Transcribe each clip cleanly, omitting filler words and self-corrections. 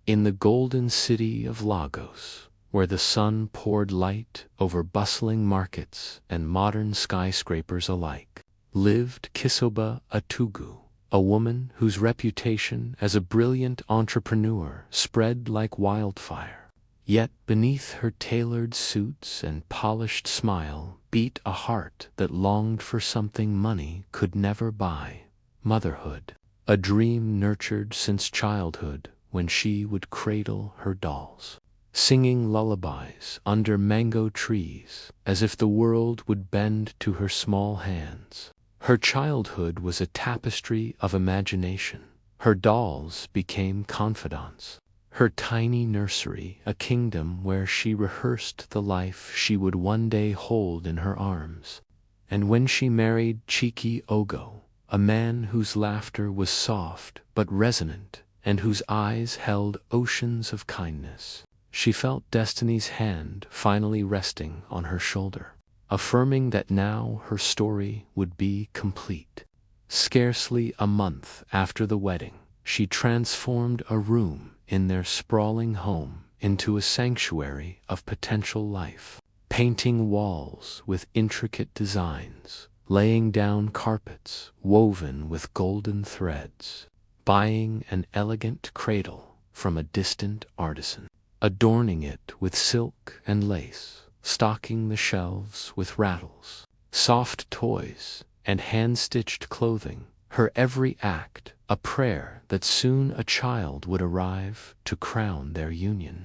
In the golden city of Lagos, where the sun poured light over bustling markets and modern skyscrapers alike, lived Kisoba Atugu, a woman whose reputation as a brilliant entrepreneur spread like wildfire. Yet beneath her tailored suits and polished smile beat a heart that longed for something money could never buy: motherhood, a dream nurtured since childhood, when she would cradle her dolls, singing lullabies under mango trees as if the world would bend to her small hands. Her childhood was a tapestry of imagination. Her dolls became confidants. Her tiny nursery a kingdom where she rehearsed the life she would one day hold in her arms. And when she married Chiki Ogo, a man whose laughter was soft but resonant and whose eyes held oceans of kindness, she felt destiny's hand finally resting on her shoulder, affirming that now her story would be complete. Scarcely a month after the wedding, she transformed a room in their sprawling home into a sanctuary of potential life, painting walls with intricate designs, laying down carpets woven with golden threads, buying an elegant cradle from a distant artisan, adorning it with silk and lace, stocking the shelves with rattles, soft toys, and hand-stitched clothing, her every act a prayer that soon a child would arrive to crown their union.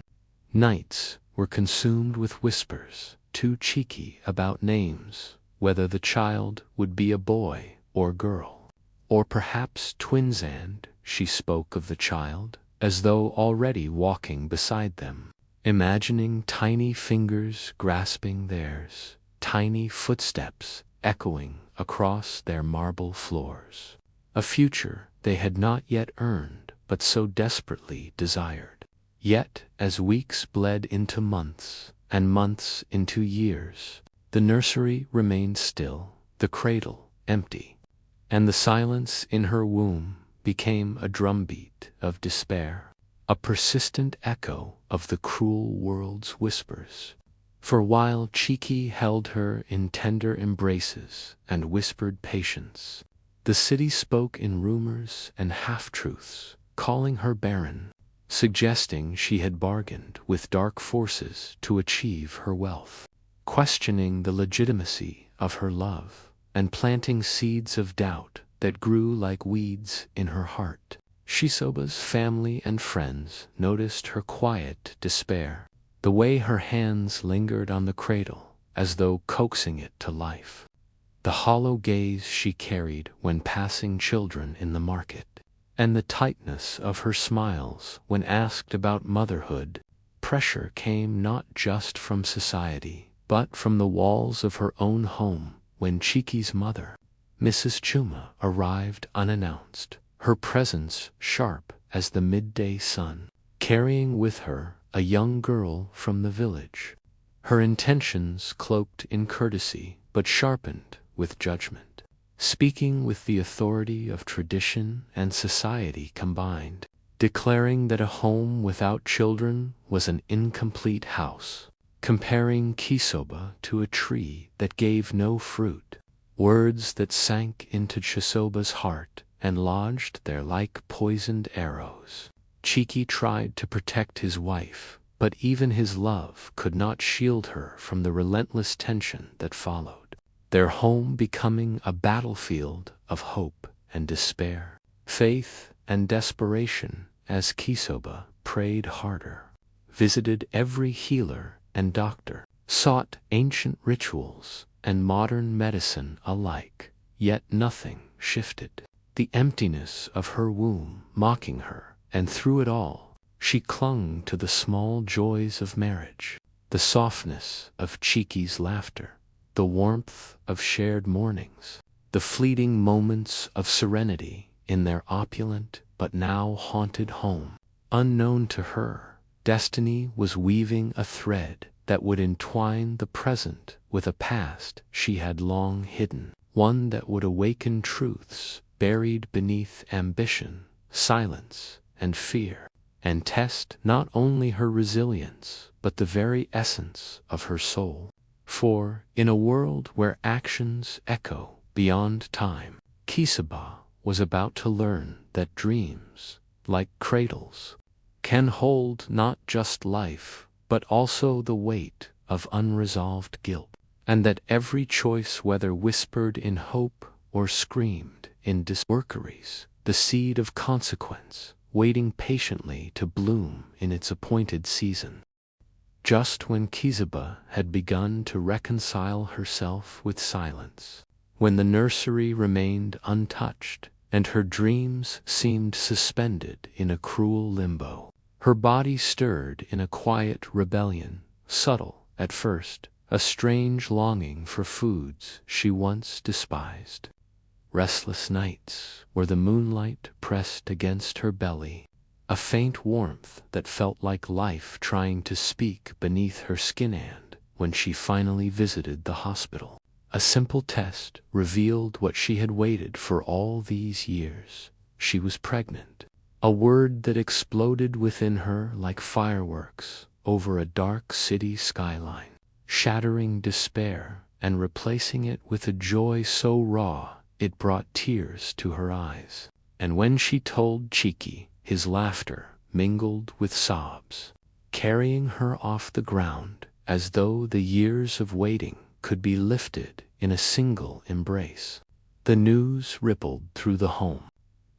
Nights were consumed with whispers, too cheeky about names, whether the child would be a boy or girl, or perhaps twins, and she spoke of the child as though already walking beside them, imagining tiny fingers grasping theirs, tiny footsteps echoing across their marble floors. A future they had not yet earned, but so desperately desired. Yet, as weeks bled into months, and months into years, the nursery remained still, the cradle empty, and the silence in her womb became a drumbeat of despair, a persistent echo of the cruel world's whispers. For while Chiki held her in tender embraces and whispered patience, the city spoke in rumors and half-truths, calling her barren, suggesting she had bargained with dark forces to achieve her wealth, questioning the legitimacy of her love, and planting seeds of doubt that grew like weeds in her heart. Shisoba's family and friends noticed her quiet despair, the way her hands lingered on the cradle as though coaxing it to life, the hollow gaze she carried when passing children in the market, and the tightness of her smiles when asked about motherhood. Pressure came not just from society, but from the walls of her own home when Chiki's mother, Mrs. Chuma, arrived unannounced, her presence sharp as the midday sun, carrying with her a young girl from the village, her intentions cloaked in courtesy but sharpened with judgment, speaking with the authority of tradition and society combined, declaring that a home without children was an incomplete house, comparing Kisoba to a tree that gave no fruit, words that sank into Chisoba's heart and lodged there like poisoned arrows. Chiki tried to protect his wife, but even his love could not shield her from the relentless tension that followed, their home becoming a battlefield of hope and despair, faith and desperation, as Kisoba prayed harder, visited every healer and doctor, sought ancient rituals and modern medicine alike, yet nothing shifted. The emptiness of her womb mocking her, and through it all, she clung to the small joys of marriage, the softness of Chiki's laughter, the warmth of shared mornings, the fleeting moments of serenity in their opulent but now haunted home. Unknown to her, destiny was weaving a thread that would entwine the present with a past she had long hidden, one that would awaken truths buried beneath ambition, silence, and fear. and test not only her resilience, but the very essence of her soul. For, in a world where actions echo beyond time, Kisaba was about to learn that dreams, like cradles, can hold not just life, but also the weight of unresolved guilt, and that every choice, whether whispered in hope or screamed in workeries, the seed of consequence, waiting patiently to bloom in its appointed season. Just when Kisaba had begun to reconcile herself with silence, when the nursery remained untouched, and her dreams seemed suspended in a cruel limbo, her body stirred in a quiet rebellion, subtle at first, a strange longing for foods she once despised. Restless nights, where the moonlight pressed against her belly, a faint warmth that felt like life trying to speak beneath her skin. And when she finally visited the hospital, a simple test revealed what she had waited for all these years. She was pregnant. A word that exploded within her like fireworks over a dark city skyline, shattering despair and replacing it with a joy so raw it brought tears to her eyes. And when she told Chiki, his laughter mingled with sobs, carrying her off the ground as though the years of waiting could be lifted in a single embrace. The news rippled through the home,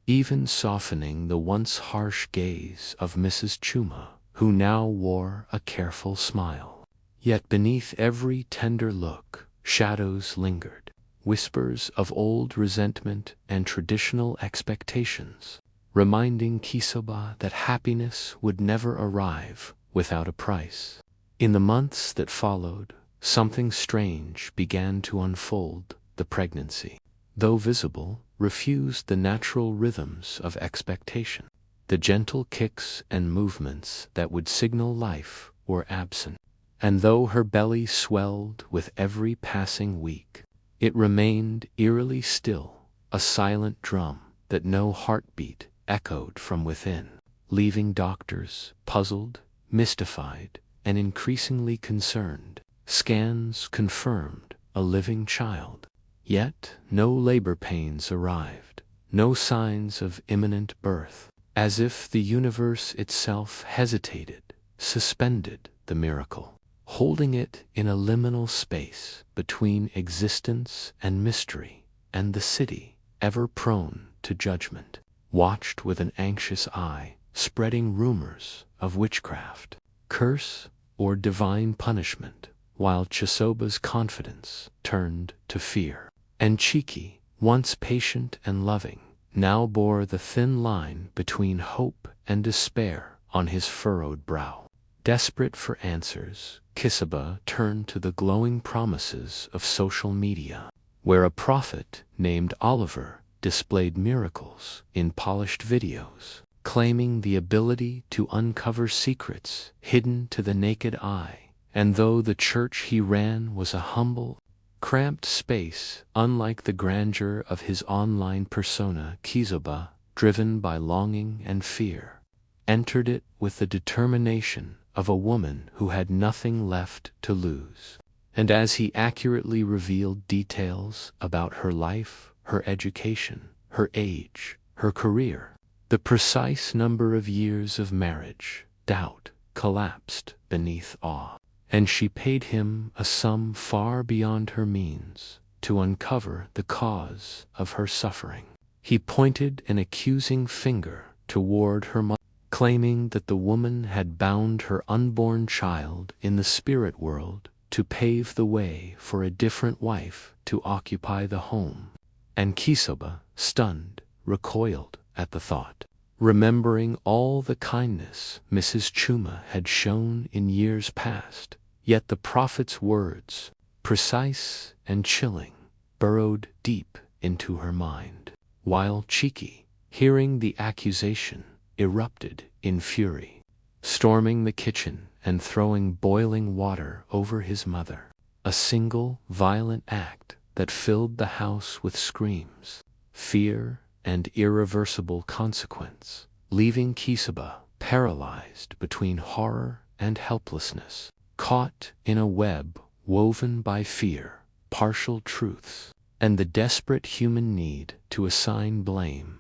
even softening the once harsh gaze of Mrs. Chuma, who now wore a careful smile. Yet beneath every tender look, shadows lingered, whispers of old resentment and traditional expectations, reminding Kisaba that happiness would never arrive without a price. In the months that followed, something strange began to unfold. The pregnancy, though visible, refused the natural rhythms of expectation. The gentle kicks and movements that would signal life were absent, and though her belly swelled with every passing week, it remained eerily still, a silent drum that no heartbeat echoed from within, leaving doctors puzzled, mystified, and increasingly concerned. Scans confirmed a living child, yet no labor pains arrived, no signs of imminent birth, as if the universe itself hesitated, suspended the miracle, holding it in a liminal space between existence and mystery. And the city, ever prone to judgment, watched with an anxious eye, spreading rumors of witchcraft, curse, or divine punishment, while Chisoba's confidence turned to fear. And Chiki, once patient and loving, now bore the thin line between hope and despair on his furrowed brow. Desperate for answers, Kisaba turned to the glowing promises of social media, where a prophet named Oliver displayed miracles in polished videos, claiming the ability to uncover secrets hidden to the naked eye. And though the church he ran was a humble, cramped space, unlike the grandeur of his online persona, Kisaba, driven by longing and fear, entered it with the determination of a woman who had nothing left to lose. And as he accurately revealed details about her life, her education, her age, her career, the precise number of years of marriage, doubt collapsed beneath awe. And she paid him a sum far beyond her means to uncover the cause of her suffering. He pointed an accusing finger toward her mother, claiming that the woman had bound her unborn child in the spirit world to pave the way for a different wife to occupy the home. And Kisaba, stunned, recoiled at the thought, remembering all the kindness Mrs. Chuma had shown in years past. Yet the prophet's words, precise and chilling, burrowed deep into her mind, while Chiki, hearing the accusation, erupted in fury, storming the kitchen and throwing boiling water over his mother, a single violent act that filled the house with screams, fear, and irreversible consequence, leaving Kisaba paralyzed between horror and helplessness, caught in a web woven by fear, partial truths, and the desperate human need to assign blame.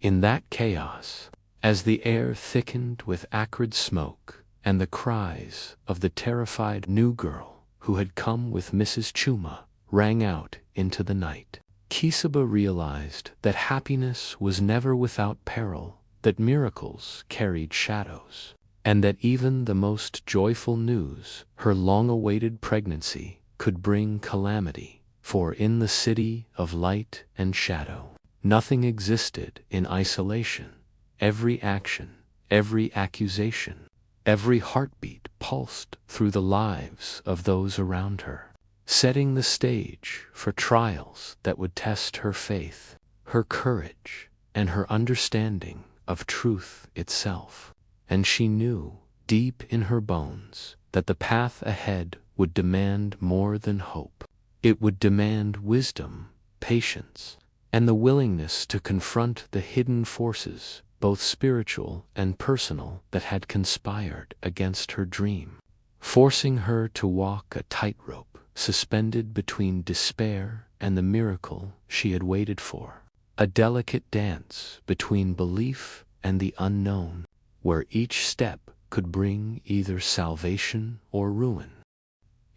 In that chaos, as the air thickened with acrid smoke and the cries of the terrified new girl who had come with Mrs. Chuma rang out into the night, Kisaba realized that happiness was never without peril, that miracles carried shadows, and that even the most joyful news, her long-awaited pregnancy, could bring calamity. For in the city of light and shadow, nothing existed in isolation. Every action, every accusation, every heartbeat pulsed through the lives of those around her, setting the stage for trials that would test her faith, her courage, and her understanding of truth itself. And she knew, deep in her bones, that the path ahead would demand more than hope. It would demand wisdom, patience, and the willingness to confront the hidden forces, both spiritual and personal, that had conspired against her dream, forcing her to walk a tightrope, suspended between despair and the miracle she had waited for, a delicate dance between belief and the unknown, where each step could bring either salvation or ruin.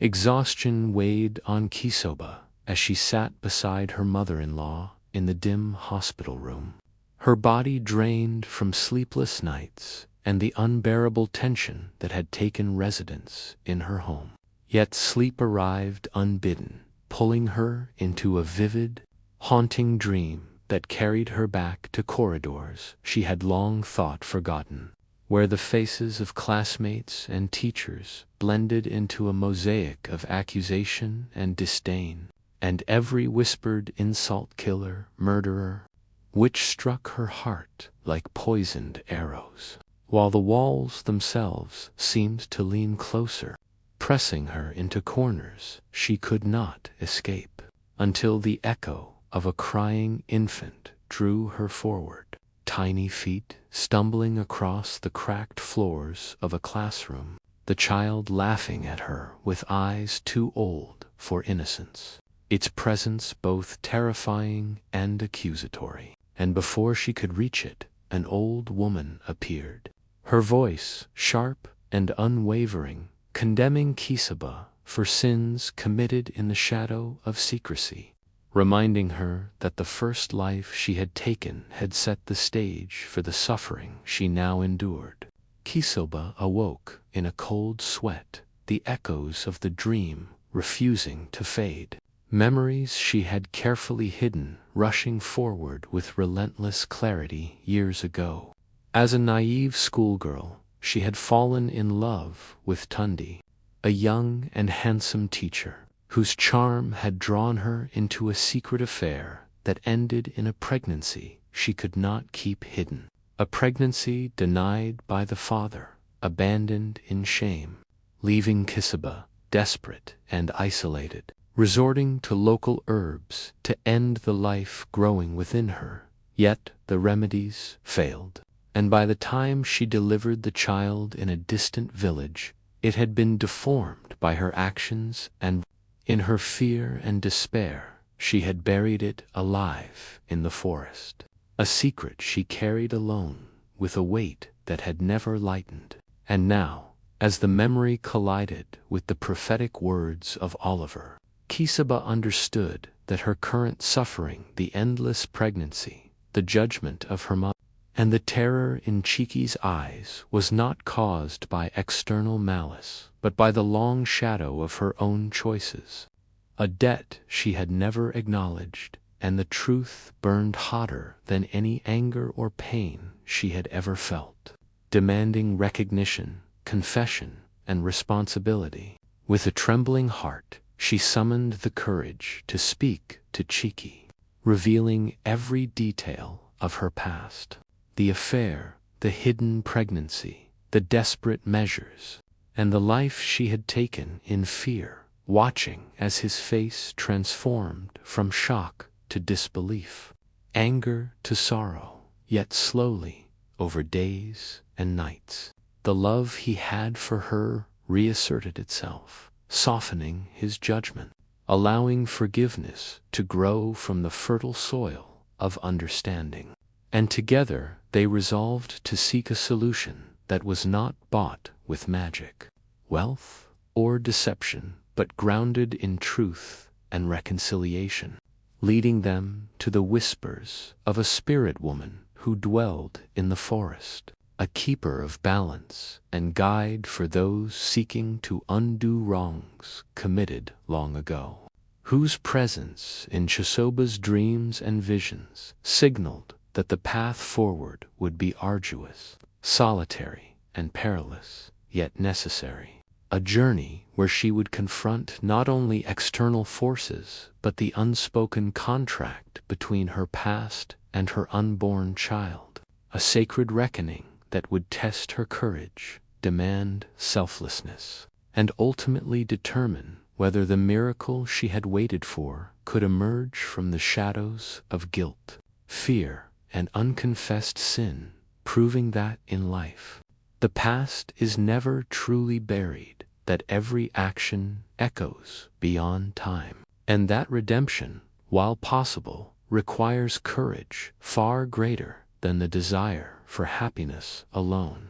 Exhaustion weighed on Kisoba as she sat beside her mother-in-law in the dim hospital room, her body drained from sleepless nights and the unbearable tension that had taken residence in her home. Yet sleep arrived unbidden, pulling her into a vivid, haunting dream that carried her back to corridors she had long thought forgotten, where the faces of classmates and teachers blended into a mosaic of accusation and disdain, and every whispered insult killer, murderer, which struck her heart like poisoned arrows, while the walls themselves seemed to lean closer, pressing her into corners she could not escape, until the echo of a crying infant drew her forward. Tiny feet stumbling across the cracked floors of a classroom, the child laughing at her with eyes too old for innocence, its presence both terrifying and accusatory. And before she could reach it, an old woman appeared, her voice sharp and unwavering, condemning Kisaba for sins committed in the shadow of secrecy, reminding her that the first life she had taken had set the stage for the suffering she now endured. Kisoba awoke in a cold sweat, the echoes of the dream refusing to fade, memories she had carefully hidden rushing forward with relentless clarity years ago. As a naive schoolgirl, she had fallen in love with Tundi, a young and handsome teacher, whose charm had drawn her into a secret affair that ended in a pregnancy she could not keep hidden, a pregnancy denied by the father, abandoned in shame, leaving Kisaba desperate and isolated, resorting to local herbs to end the life growing within her. Yet the remedies failed, and by the time she delivered the child in a distant village, it had been deformed by her actions, and in her fear and despair, she had buried it alive in the forest, a secret she carried alone with a weight that had never lightened. And now, as the memory collided with the prophetic words of Oliver, Kisaba understood that her current suffering, the endless pregnancy, the judgment of her mother, and the terror in Chiki's eyes was not caused by external malice, but by the long shadow of her own choices, a debt she had never acknowledged, and the truth burned hotter than any anger or pain she had ever felt, demanding recognition, confession, and responsibility. With a trembling heart, she summoned the courage to speak to Chiki, revealing every detail of her past, the affair, the hidden pregnancy, the desperate measures, and the life she had taken in fear, watching as his face transformed from shock to disbelief, anger to sorrow, yet slowly, over days and nights. The love he had for her reasserted itself, softening his judgment, allowing forgiveness to grow from the fertile soil of understanding. And together they resolved to seek a solution that was not bought with magic, wealth, or deception, but grounded in truth and reconciliation, leading them to the whispers of a spirit woman who dwelled in the forest, a keeper of balance and guide for those seeking to undo wrongs committed long ago, whose presence in Chisoba's dreams and visions signaled that the path forward would be arduous, solitary, and perilous, yet necessary. A journey where she would confront not only external forces, but the unspoken contract between her past and her unborn child, a sacred reckoning that would test her courage, demand selflessness, and ultimately determine whether the miracle she had waited for could emerge from the shadows of guilt, fear, and unconfessed sin, proving that in life, the past is never truly buried, that every action echoes beyond time, and that redemption, while possible, requires courage far greater than the desire for happiness alone.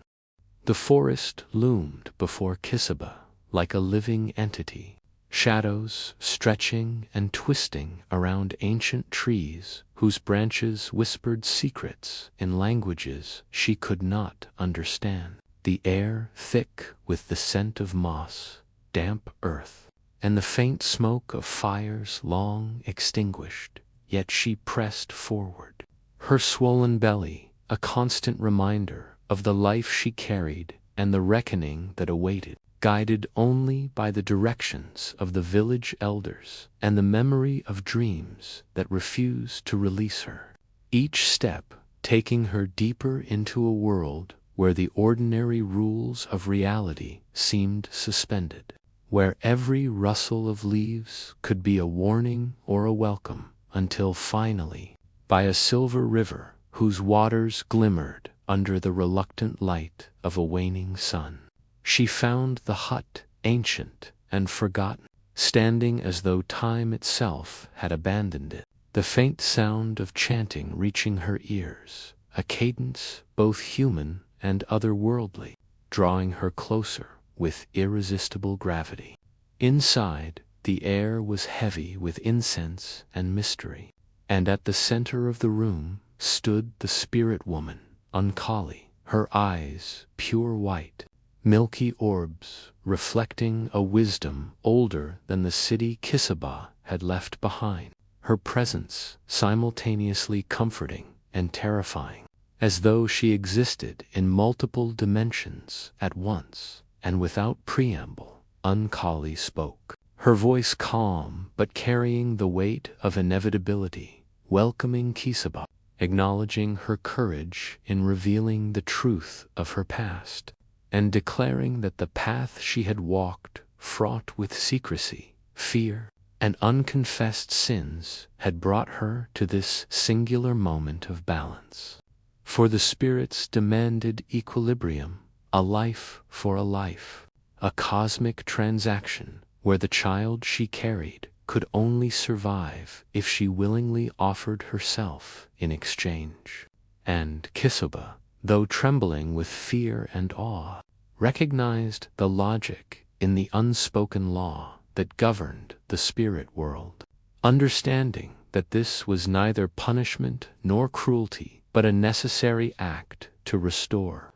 The forest loomed before Kisaba like a living entity, shadows stretching and twisting around ancient trees whose branches whispered secrets in languages she could not understand. The air thick with the scent of moss, damp earth, and the faint smoke of fires long extinguished, yet she pressed forward, her swollen belly a constant reminder of the life she carried and the reckoning that awaited, guided only by the directions of the village elders and the memory of dreams that refused to release her. Each step taking her deeper into a world where the ordinary rules of reality seemed suspended, where every rustle of leaves could be a warning or a welcome, until finally, by a silver river whose waters glimmered under the reluctant light of a waning sun, she found the hut ancient and forgotten, standing as though time itself had abandoned it, the faint sound of chanting reaching her ears, a cadence both human and otherworldly, drawing her closer with irresistible gravity. Inside, the air was heavy with incense and mystery, and at the center of the room stood the spirit woman, Unkali, her eyes pure white, milky orbs reflecting a wisdom older than the city Kisaba had left behind, her presence simultaneously comforting and terrifying, as though she existed in multiple dimensions at once. And without preamble, Unkali spoke, her voice calm but carrying the weight of inevitability, welcoming Kisaba, acknowledging her courage in revealing the truth of her past, and declaring that the path she had walked, fraught with secrecy, fear, and unconfessed sins, had brought her to this singular moment of balance. For the spirits demanded equilibrium, a life for a life, a cosmic transaction where the child she carried could only survive if she willingly offered herself in exchange. And Kisaba, though trembling with fear and awe, recognized the logic in the unspoken law that governed the spirit world, understanding that this was neither punishment nor cruelty, but a necessary act to restore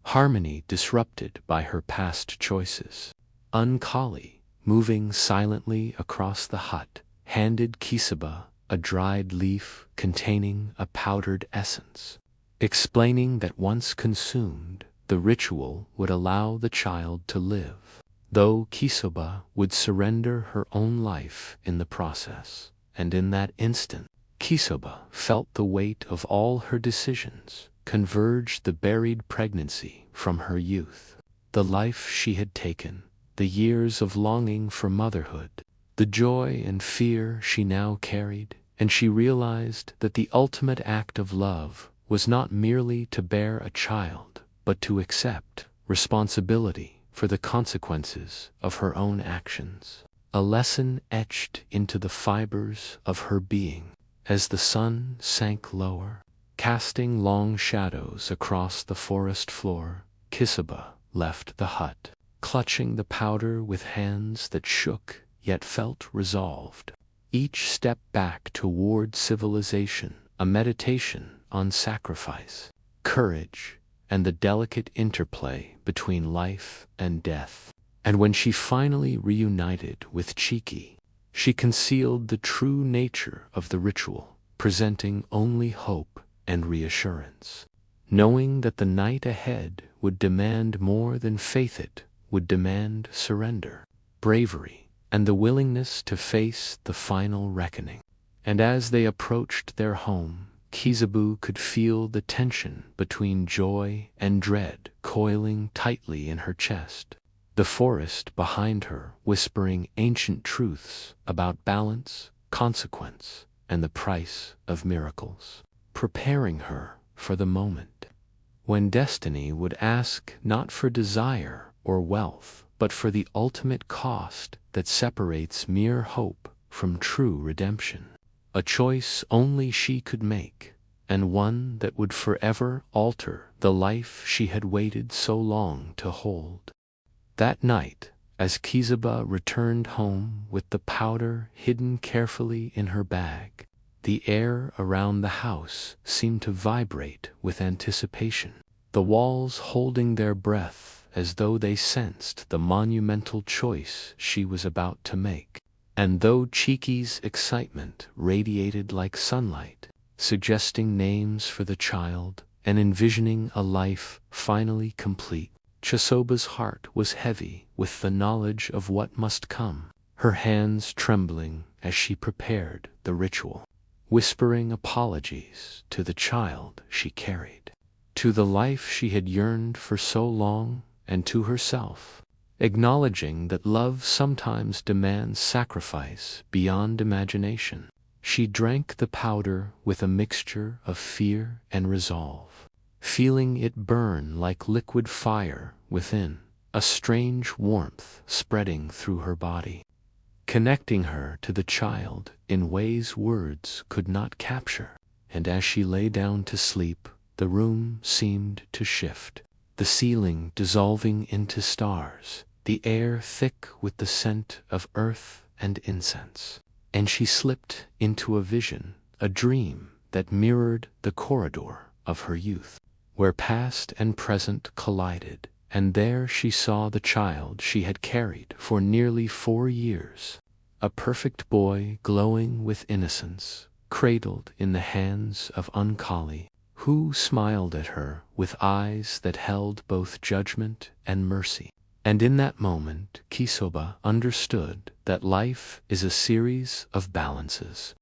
harmony disrupted by her past choices. Unkali, moving silently across the hut, handed Kisaba a dried leaf containing a powdered essence, explaining that once consumed, the ritual would allow the child to live, though Kisaba would surrender her own life in the process. And in that instant, Kisaba felt the weight of all her decisions converge, the buried pregnancy from her youth, the life she had taken, the years of longing for motherhood, the joy and fear she now carried, and she realized that the ultimate act of love was not merely to bear a child, but to accept responsibility for the consequences of her own actions. A lesson etched into the fibers of her being. As the sun sank lower, casting long shadows across the forest floor, Kisuba left the hut, clutching the powder with hands that shook yet felt resolved. Each step back toward civilization, a meditation on sacrifice, courage, and the delicate interplay between life and death. And when she finally reunited with Chiki, she concealed the true nature of the ritual, presenting only hope and reassurance, knowing that the night ahead would demand more than faith. It would demand surrender, bravery, and the willingness to face the final reckoning. And as they approached their home, Kizabu could feel the tension between joy and dread coiling tightly in her chest. The forest behind her whispering ancient truths about balance, consequence, and the price of miracles, preparing her for the moment when destiny would ask not for desire or wealth, but for the ultimate cost that separates mere hope from true redemption. A choice only she could make, and one that would forever alter the life she had waited so long to hold. That night, as Kizuba returned home with the powder hidden carefully in her bag, the air around the house seemed to vibrate with anticipation, the walls holding their breath as though they sensed the monumental choice she was about to make. And though Chiki's excitement radiated like sunlight, suggesting names for the child and envisioning a life finally complete, Chisoba's heart was heavy with the knowledge of what must come, her hands trembling as she prepared the ritual, whispering apologies to the child she carried, to the life she had yearned for so long, and to herself, acknowledging that love sometimes demands sacrifice beyond imagination. She drank the powder with a mixture of fear and resolve, feeling it burn like liquid fire within, a strange warmth spreading through her body, connecting her to the child in ways words could not capture. And as she lay down to sleep, the room seemed to shift, the ceiling dissolving into stars, the air thick with the scent of earth and incense. And she slipped into a vision, a dream that mirrored the corridor of her youth, where past and present collided, and there she saw the child she had carried for nearly 4 years, a perfect boy glowing with innocence, cradled in the hands of Unkali, who smiled at her with eyes that held both judgment and mercy. And in that moment, Kisoba understood that life is a series of balances,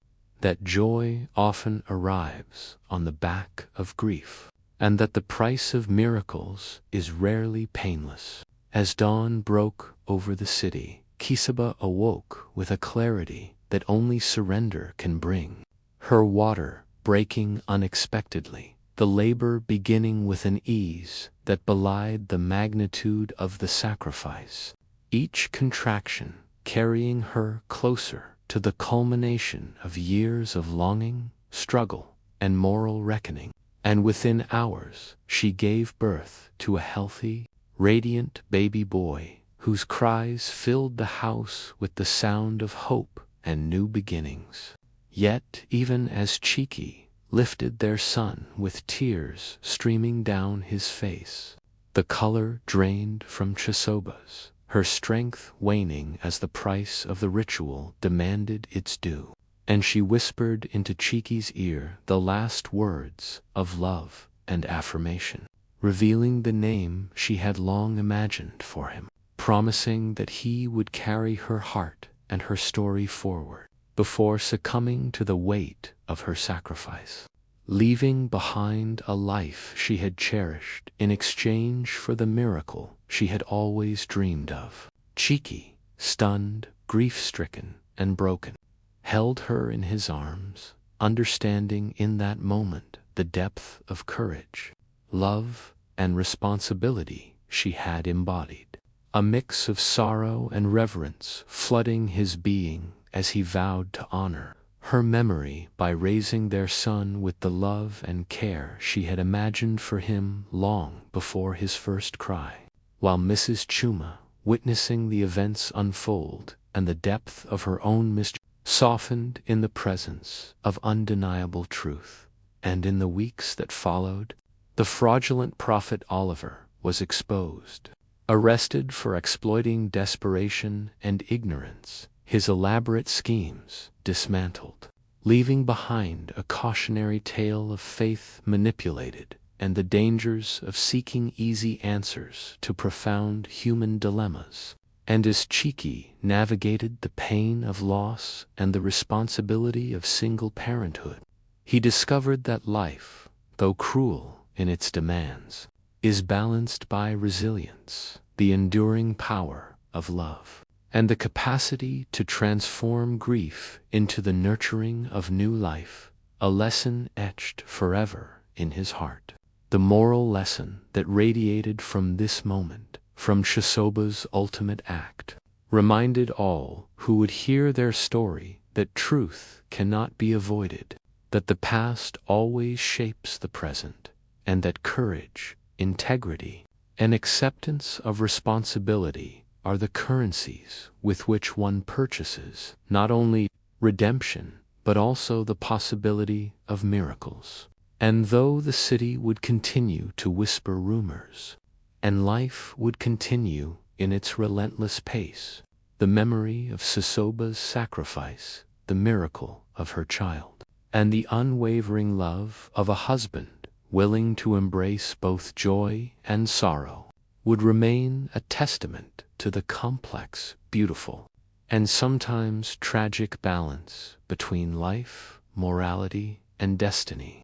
that joy often arrives on the back of grief, and that the price of miracles is rarely painless. As dawn broke over the city, Kisoba awoke with a clarity that only surrender can bring, her water breaking unexpectedly, the labor beginning with an ease that belied the magnitude of the sacrifice, each contraction carrying her closer to the culmination of years of longing, struggle, and moral reckoning. And within hours, she gave birth to a healthy, radiant baby boy whose cries filled the house with the sound of hope and new beginnings. Yet, even as Chiki lifted their son with tears streaming down his face, the color drained from Chisoba's, her strength waning as the price of the ritual demanded its due, and she whispered into Chiki's ear the last words of love and affirmation, revealing the name she had long imagined for him, promising that he would carry her heart and her story forward before succumbing to the weight of her sacrifice, leaving behind a life she had cherished in exchange for the miracle she had always dreamed of. Chiki, stunned, grief-stricken, and broken, held her in his arms, understanding in that moment the depth of courage, love, and responsibility she had embodied. A mix of sorrow and reverence flooding his being as he vowed to honor her memory by raising their son with the love and care she had imagined for him long before his first cry. While Mrs. Chuma, witnessing the events unfold and the depth of her own mischief, softened in the presence of undeniable truth. And in the weeks that followed, the fraudulent prophet Oliver was exposed. Arrested for exploiting desperation and ignorance, his elaborate schemes dismantled, leaving behind a cautionary tale of faith manipulated and the dangers of seeking easy answers to profound human dilemmas. And as Cheeky navigated the pain of loss and the responsibility of single parenthood, he discovered that life, though cruel in its demands, is balanced by resilience, the enduring power of love, and the capacity to transform grief into the nurturing of new life, a lesson etched forever in his heart. The moral lesson that radiated from this moment, from Chisoba's ultimate act, reminded all who would hear their story that truth cannot be avoided, that the past always shapes the present, and that courage, integrity, and acceptance of responsibility are the currencies with which one purchases not only redemption but also the possibility of miracles. And though the city would continue to whisper rumors, and life would continue in its relentless pace, the memory of Chisoba's sacrifice, the miracle of her child, and the unwavering love of a husband willing to embrace both joy and sorrow would remain a testament to the complex, beautiful, and sometimes tragic balance between life, morality, and destiny.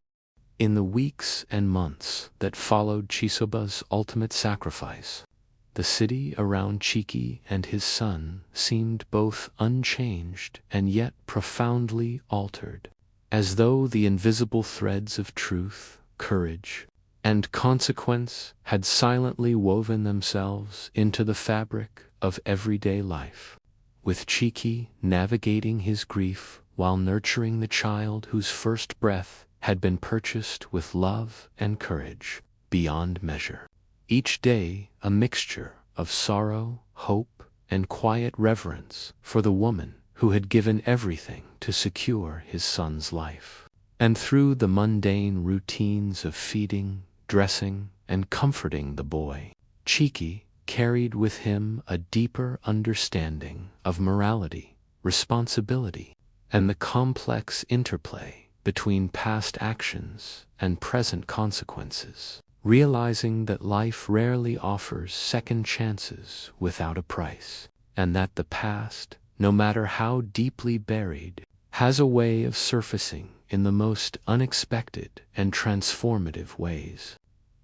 In the weeks and months that followed Chisoba's ultimate sacrifice, the city around Cheeky and his son seemed both unchanged and yet profoundly altered, as though the invisible threads of truth, courage, and consequence had silently woven themselves into the fabric of everyday life. With Cheeky navigating his grief while nurturing the child whose first breath had been purchased with love and courage beyond measure. Each day a mixture of sorrow, hope, and quiet reverence for the woman who had given everything to secure his son's life. And through the mundane routines of feeding, dressing, and comforting the boy, Cheeky carried with him a deeper understanding of morality, responsibility, and the complex interplay between past actions and present consequences, realizing that life rarely offers second chances without a price, and that the past, no matter how deeply buried, has a way of surfacing in the most unexpected and transformative ways.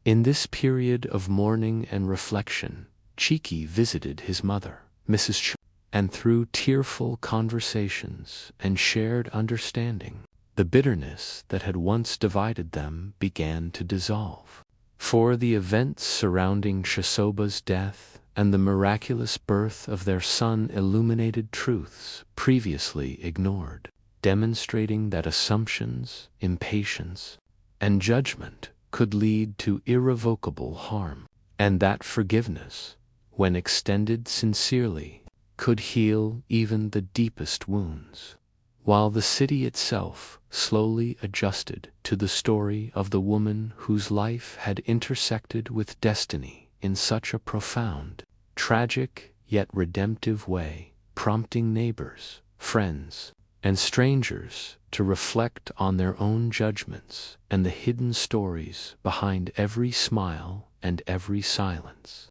In this period of mourning and reflection, Cheeky visited his mother, Mrs. Ch, and through tearful conversations and shared understanding, the bitterness that had once divided them began to dissolve. For the events surrounding Chisoba's death and the miraculous birth of their son illuminated truths previously ignored, demonstrating that assumptions, impatience, and judgment could lead to irrevocable harm, and that forgiveness, when extended sincerely, could heal even the deepest wounds. While the city itself slowly adjusted to the story of the woman whose life had intersected with destiny in such a profound, tragic, yet redemptive way, prompting neighbors, friends, and strangers to reflect on their own judgments and the hidden stories behind every smile and every silence.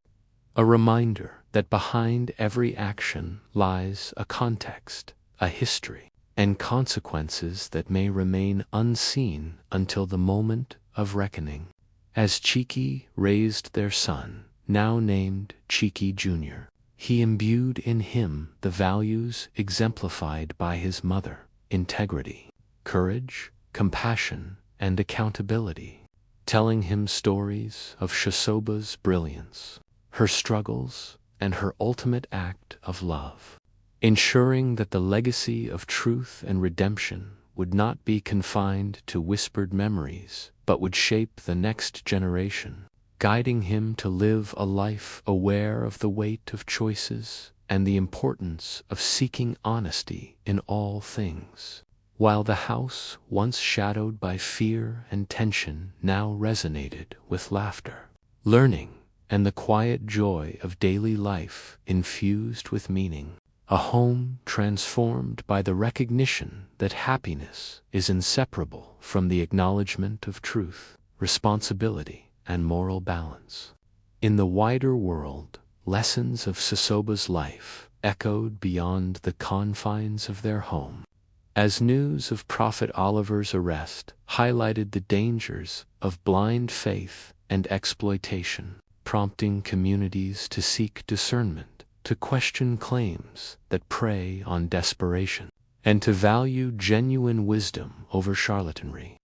A reminder that behind every action lies a context, a history, and consequences that may remain unseen until the moment of reckoning. As Cheeky raised their son, now named Cheeky Jr., he imbued in him the values exemplified by his mother: integrity, courage, compassion, and accountability. telling him stories of Shisoba's brilliance, her struggles, and her ultimate act of love, ensuring that the legacy of truth and redemption would not be confined to whispered memories, but would shape the next generation, guiding him to live a life aware of the weight of choices and the importance of seeking honesty in all things. While the house, once shadowed by fear and tension, now resonated with laughter, learning, and the quiet joy of daily life infused with meaning. A home transformed by the recognition that happiness is inseparable from the acknowledgement of truth, responsibility, and moral balance. In the wider world, lessons of Shisoba's life echoed beyond the confines of their home, as news of Prophet Oliver's arrest highlighted the dangers of blind faith and exploitation, prompting communities to seek discernment, to question claims that prey on desperation, and to value genuine wisdom over charlatanry.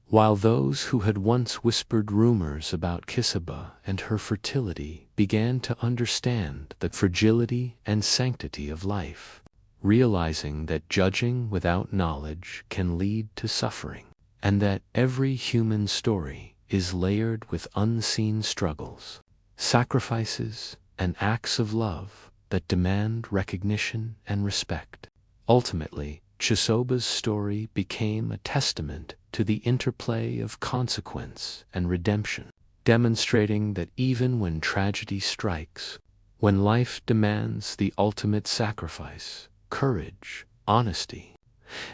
While those who had once whispered rumors about Shisoba and her fertility began to understand the fragility and sanctity of life, realizing that judging without knowledge can lead to suffering, and that every human story is layered with unseen struggles, sacrifices, and acts of love that demand recognition and respect. Ultimately, Shisoba's story became a testament to the interplay of consequence and redemption, demonstrating that even when tragedy strikes, when life demands the ultimate sacrifice, courage, honesty,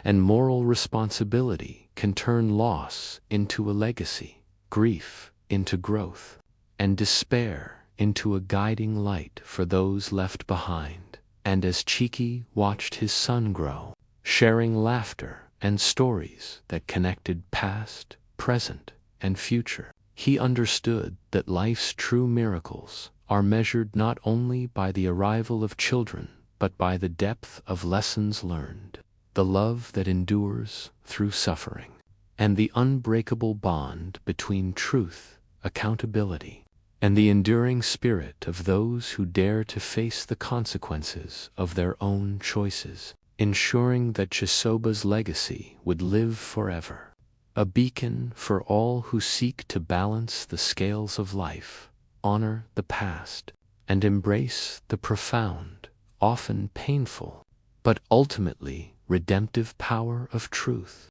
and moral responsibility can turn loss into a legacy, grief into growth, and despair into a guiding light for those left behind. And as Chiki watched his son grow, sharing laughter and stories that connected past, present, and future, he understood that life's true miracles are measured not only by the arrival of children, but by the depth of lessons learned, the love that endures through suffering, and the unbreakable bond between truth, accountability, and the enduring spirit of those who dare to face the consequences of their own choices, ensuring that Shisoba's legacy would live forever, a beacon for all who seek to balance the scales of life, honor the past, and embrace the profound, often painful, but ultimately redemptive power of truth.